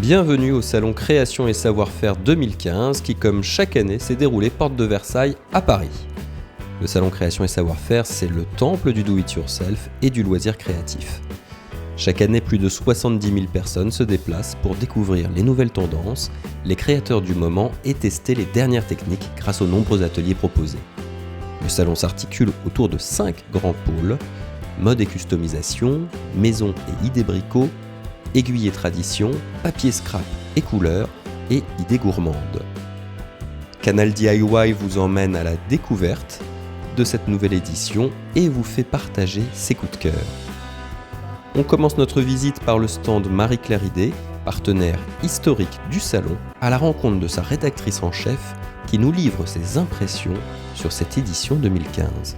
Bienvenue au Salon Création et Savoir-faire 2015 qui, comme chaque année, s'est déroulé porte de Versailles à Paris. Le Salon Création et Savoir-faire, c'est le temple du do-it-yourself et du loisir créatif. Chaque année, plus de 70 000 personnes se déplacent pour découvrir les nouvelles tendances, les créateurs du moment et tester les dernières techniques grâce aux nombreux ateliers proposés. Le salon s'articule autour de 5 grands pôles: mode et customisation, maison et idées bricots, aiguilles et tradition, papier scrap et couleurs, et idées gourmandes. Canal DIY vous emmène à la découverte de cette nouvelle édition et vous fait partager ses coups de cœur. On commence notre visite par le stand Marie-Claire Idée, partenaire historique du salon, à la rencontre de sa rédactrice en chef qui nous livre ses impressions sur cette édition 2015.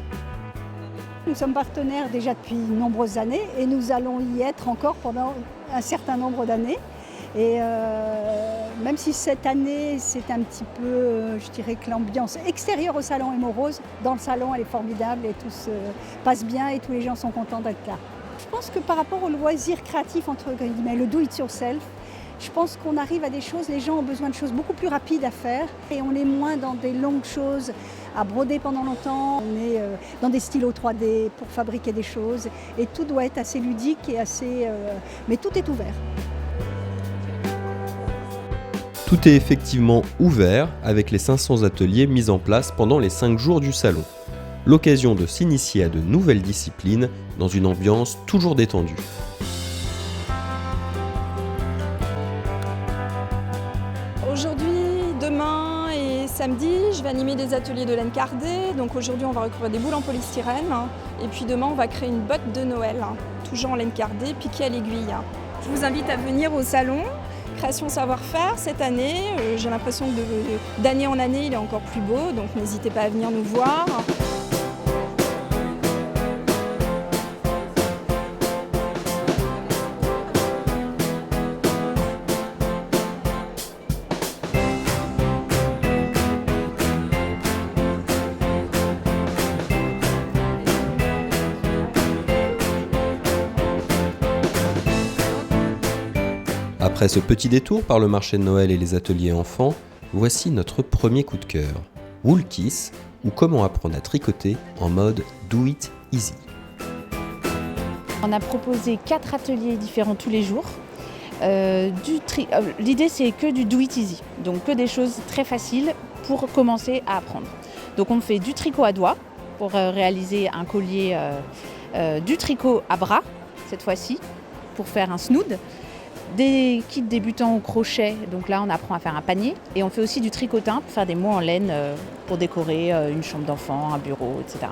Nous sommes partenaires déjà depuis de nombreuses années et nous allons y être encore pendant un certain nombre d'années. Et même si cette année c'est un petit peu, je dirais que l'ambiance extérieure au salon est morose, dans le salon elle est formidable et tout se passe bien et tous les gens sont contents d'être là. Je pense que par rapport au loisir créatif, entre guillemets, le do-it-yourself, je pense qu'on arrive à des choses, les gens ont besoin de choses beaucoup plus rapides à faire et on est moins dans des longues choses à broder pendant longtemps, on est dans des stylos 3D pour fabriquer des choses et tout doit être assez ludique et assez... mais tout est ouvert. Tout est effectivement ouvert avec les 500 ateliers mis en place pendant les 5 jours du salon. L'occasion de s'initier à de nouvelles disciplines dans une ambiance toujours détendue. Aujourd'hui, demain et samedi, je vais animer des ateliers de laine cardée. Donc aujourd'hui, on va recouvrir des boules en polystyrène. Et puis demain, on va créer une botte de Noël, toujours en laine cardée, piquée à l'aiguille. Je vous invite à venir au salon Création Savoir-faire cette année. J'ai l'impression que d'année en année, il est encore plus beau. Donc n'hésitez pas à venir nous voir. Après ce petit détour par le marché de Noël et les ateliers enfants, voici notre premier coup de cœur. Woolkiss, ou comment apprendre à tricoter en mode do it easy. On a proposé 4 ateliers différents tous les jours. L'idée c'est que du do it easy, donc que des choses très faciles pour commencer à apprendre. Donc on fait du tricot à doigts pour réaliser un collier, du tricot à bras cette fois-ci pour faire un snood. Des kits débutants au crochet, donc là on apprend à faire un panier et on fait aussi du tricotin pour faire des mots en laine pour décorer une chambre d'enfant, un bureau, etc.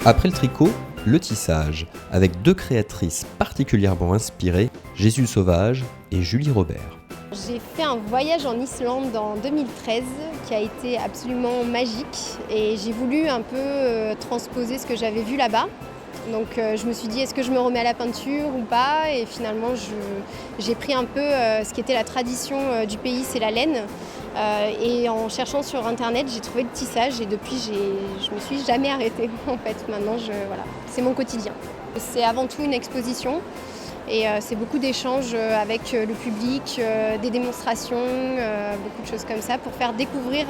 Après le tricot, le tissage, avec 2 créatrices particulièrement inspirées, Jésus Sauvage et Julie Robert. J'ai fait un voyage en Islande en 2013 qui a été absolument magique et j'ai voulu un peu transposer ce que j'avais vu là-bas. Donc je me suis dit, est-ce que je me remets à la peinture ou pas? Et finalement, j'ai pris un peu ce qui était la tradition du pays, c'est la laine. Et en cherchant sur Internet, j'ai trouvé le tissage et depuis, je me suis jamais arrêtée. En fait, maintenant, voilà, c'est mon quotidien. C'est avant tout une exposition et c'est beaucoup d'échanges avec le public, des démonstrations, beaucoup de choses comme ça pour faire découvrir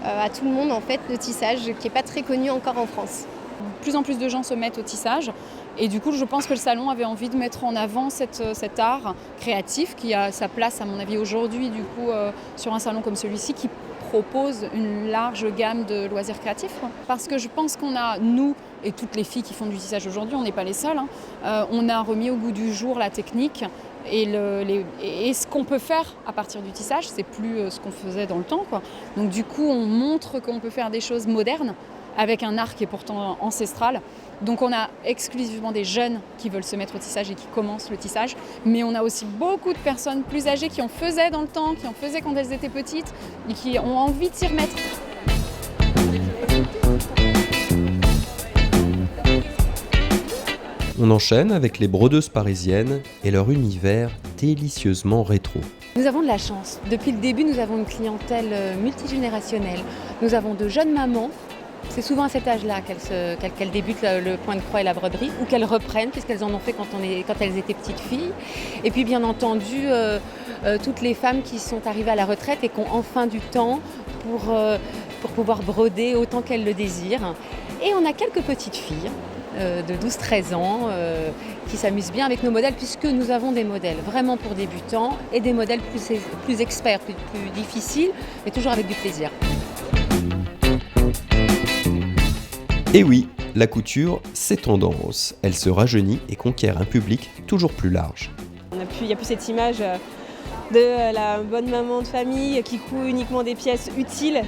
à tout le monde en fait, le tissage qui n'est pas très connu encore en France. De plus en plus de gens se mettent au tissage et du coup je pense que le salon avait envie de mettre en avant cet art créatif qui a sa place à mon avis aujourd'hui du coup sur un salon comme celui-ci qui propose une large gamme de loisirs créatifs. Parce que je pense qu'on a, nous et toutes les filles qui font du tissage aujourd'hui, on n'est pas les seules, on a remis au goût du jour la technique et ce qu'on peut faire à partir du tissage, c'est plus ce qu'on faisait dans le temps, quoi. Donc du coup on montre qu'on peut faire des choses modernes avec un art qui est pourtant ancestral. Donc on a exclusivement des jeunes qui veulent se mettre au tissage et qui commencent le tissage, mais on a aussi beaucoup de personnes plus âgées qui en faisaient dans le temps, qui en faisaient quand elles étaient petites et qui ont envie de s'y remettre. On enchaîne avec les brodeuses parisiennes et leur univers délicieusement rétro. Nous avons de la chance. Depuis le début, nous avons une clientèle multigénérationnelle. Nous avons de jeunes mamans C'est souvent à cet âge-là qu'elles débutent le point de croix et la broderie, ou qu'elles reprennent, puisqu'elles en ont fait quand elles étaient petites filles. Et puis bien entendu, toutes les femmes qui sont arrivées à la retraite et qui ont enfin du temps pour pouvoir broder autant qu'elles le désirent. Et on a quelques petites filles de 12-13 ans qui s'amusent bien avec nos modèles, puisque nous avons des modèles vraiment pour débutants et des modèles plus experts, plus difficiles, mais toujours avec du plaisir. Et oui, la couture, c'est tendance. Elle se rajeunit et conquiert un public toujours plus large. Il n'y a plus cette image de la bonne maman de famille qui coud uniquement des pièces utiles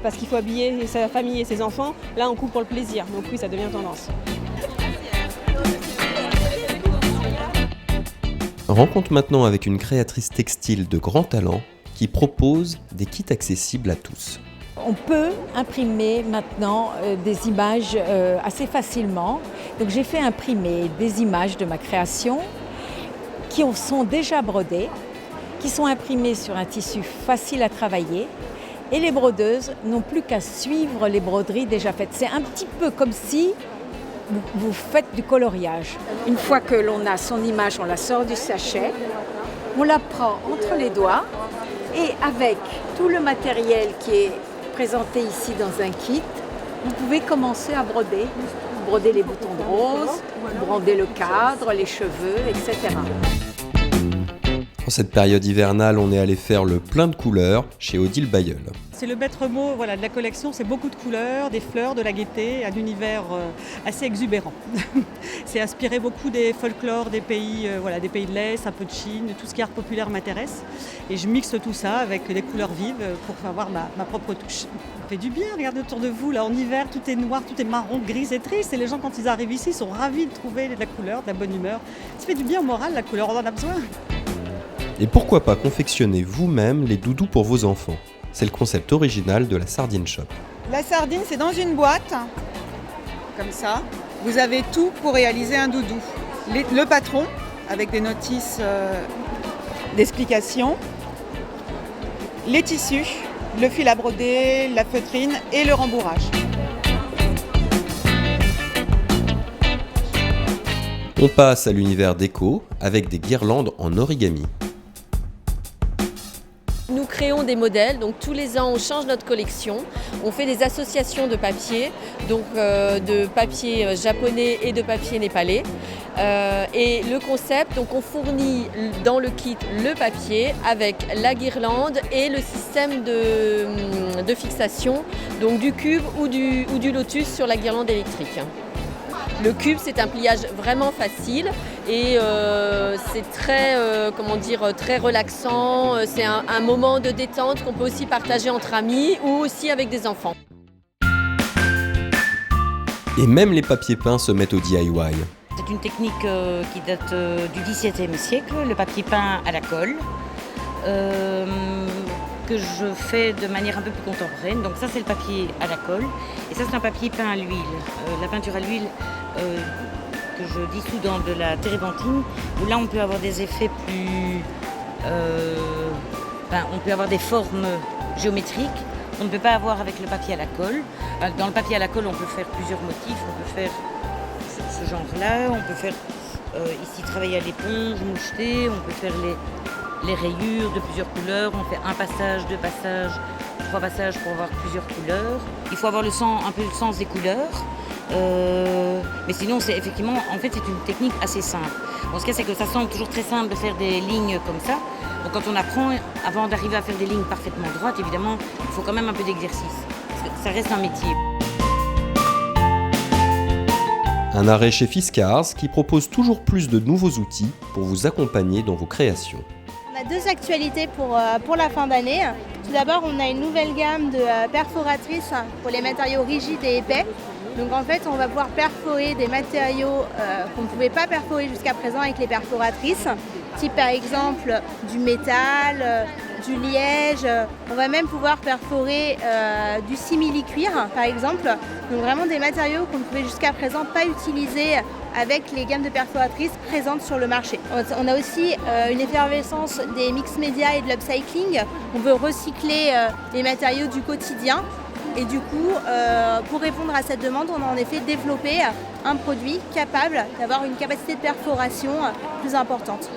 parce qu'il faut habiller sa famille et ses enfants. Là, on coud pour le plaisir. Donc oui, ça devient tendance. Rencontre maintenant avec une créatrice textile de grand talent qui propose des kits accessibles à tous. On peut imprimer maintenant des images assez facilement. Donc j'ai fait imprimer des images de ma création qui sont déjà brodées, qui sont imprimées sur un tissu facile à travailler. Et les brodeuses n'ont plus qu'à suivre les broderies déjà faites. C'est un petit peu comme si vous faites du coloriage. Une fois que l'on a son image, on la sort du sachet, on la prend entre les doigts et avec tout le matériel qui est présenté ici dans un kit, vous pouvez commencer à broder. Broder les boutons de rose, broder le cadre, les cheveux, etc. En cette période hivernale, on est allé faire le plein de couleurs chez Odile Bailleul. C'est le maître mot de la collection, c'est beaucoup de couleurs, des fleurs, de la gaieté, un univers assez exubérant. C'est inspiré beaucoup des folklores des pays de l'Est, un peu de Chine, tout ce qui est art populaire m'intéresse. Et je mixe tout ça avec des couleurs vives pour avoir ma propre touche. Ça fait du bien, regardez autour de vous, là en hiver, tout est noir, tout est marron, gris et triste. Et les gens, quand ils arrivent ici, sont ravis de trouver de la couleur, de la bonne humeur. Ça fait du bien au moral, la couleur, on en a besoin. Et pourquoi pas confectionner vous-même les doudous pour vos enfants ? C'est le concept original de la Sardine Shop. La sardine, c'est dans une boîte, comme ça. Vous avez tout pour réaliser un doudou. Le patron, avec des notices d'explication, les tissus, le fil à broder, la feutrine et le rembourrage. On passe à l'univers déco avec des guirlandes en origami. Nous créons des modèles, donc tous les ans on change notre collection, on fait des associations de papier, donc de papier japonais et de papier népalais. Et le concept, donc on fournit dans le kit le papier avec la guirlande et le système de fixation, donc du cube ou du lotus sur la guirlande électrique. Le cube, c'est un pliage vraiment facile et c'est très relaxant. C'est un moment de détente qu'on peut aussi partager entre amis ou aussi avec des enfants. Et même les papiers peints se mettent au DIY. C'est une technique qui date du XVIIe siècle, le papier peint à la colle, que je fais de manière un peu plus contemporaine. Donc ça, c'est le papier à la colle et ça, c'est un papier peint à l'huile. La peinture à l'huile que je dissous dans de la térébenthine, où là, on peut avoir des effets plus... on peut avoir des formes géométriques qu'on ne peut pas avoir avec le papier à la colle. Dans le papier à la colle, on peut faire plusieurs motifs, on peut faire ce genre-là, on peut faire ici travailler à l'éponge, moucheter, on peut faire les rayures de plusieurs couleurs, on fait un passage, deux passages, trois passages pour avoir plusieurs couleurs. Il faut avoir un peu le sens des couleurs, mais sinon c'est effectivement, en fait c'est une technique assez simple. Bon, ce qu'il y a, c'est que ça semble toujours très simple de faire des lignes comme ça. Donc quand on apprend, avant d'arriver à faire des lignes parfaitement droites, évidemment, il faut quand même un peu d'exercice. Parce que ça reste un métier. Un arrêt chez Fiskars qui propose toujours plus de nouveaux outils pour vous accompagner dans vos créations. On a deux actualités pour la fin d'année. Tout d'abord, on a une nouvelle gamme de perforatrices pour les matériaux rigides et épais. Donc en fait, on va pouvoir perforer des matériaux qu'on ne pouvait pas perforer jusqu'à présent avec les perforatrices, type par exemple du métal, du liège. On va même pouvoir perforer du simili-cuir par exemple. Donc vraiment des matériaux qu'on ne pouvait jusqu'à présent pas utiliser avec les gammes de perforatrices présentes sur le marché. On a aussi une effervescence des mix média et de l'upcycling. On veut recycler les matériaux du quotidien Et du coup, pour répondre à cette demande, on a en effet développé un produit capable d'avoir une capacité de perforation plus importante.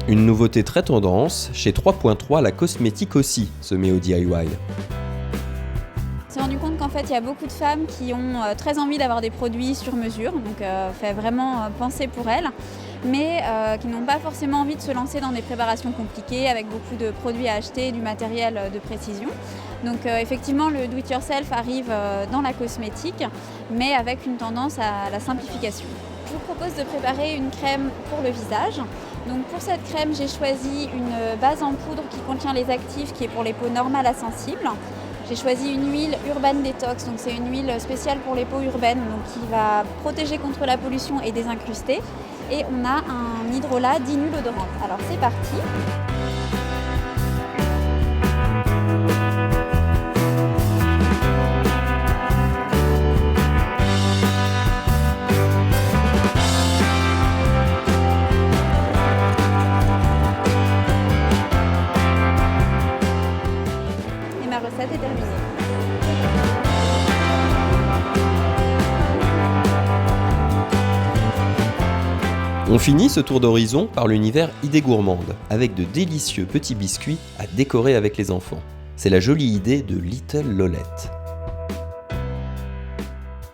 Une nouveauté très tendance, chez 3.3, la cosmétique aussi se met au DIY. On s'est rendu compte qu'en fait, il y a beaucoup de femmes qui ont très envie d'avoir des produits sur mesure, donc fait vraiment penser pour elles, mais qui n'ont pas forcément envie de se lancer dans des préparations compliquées avec beaucoup de produits à acheter, du matériel de précision. Donc effectivement, le do-it-yourself arrive dans la cosmétique, mais avec une tendance à la simplification. Je vous propose de préparer une crème pour le visage. Donc pour cette crème, j'ai choisi une base en poudre qui contient les actifs, qui est pour les peaux normales à sensibles. J'ai choisi une huile Urban Detox, donc c'est une huile spéciale pour les peaux urbaines, donc qui va protéger contre la pollution et désincruster. Et on a un hydrolat d'inulodorant. Alors c'est parti. Ma recette est terminée. On finit ce tour d'horizon par l'univers Idées Gourmandes, avec de délicieux petits biscuits à décorer avec les enfants. C'est la jolie idée de Little Lolette.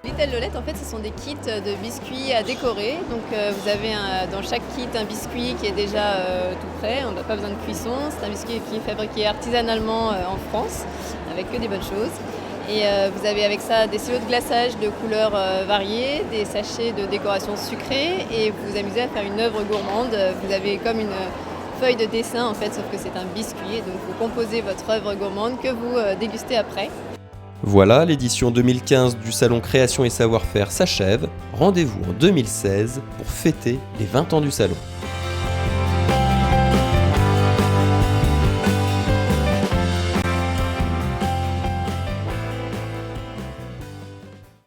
Little Lolette, en fait, ce sont des kits de biscuits à décorer. Donc, vous avez dans chaque kit un biscuit qui est déjà tout prêt. On n'a pas besoin de cuisson. C'est un biscuit qui est fabriqué artisanalement en France, avec que des bonnes choses. Et vous avez avec ça des silos de glaçage de couleurs variées, des sachets de décoration sucrée, et vous vous amusez à faire une œuvre gourmande. Vous avez comme une feuille de dessin, en fait, sauf que c'est un biscuit. Donc, vous composez votre œuvre gourmande que vous dégustez après. Voilà, l'édition 2015 du Salon Création et Savoir-Faire s'achève. Rendez-vous en 2016 pour fêter les 20 ans du Salon.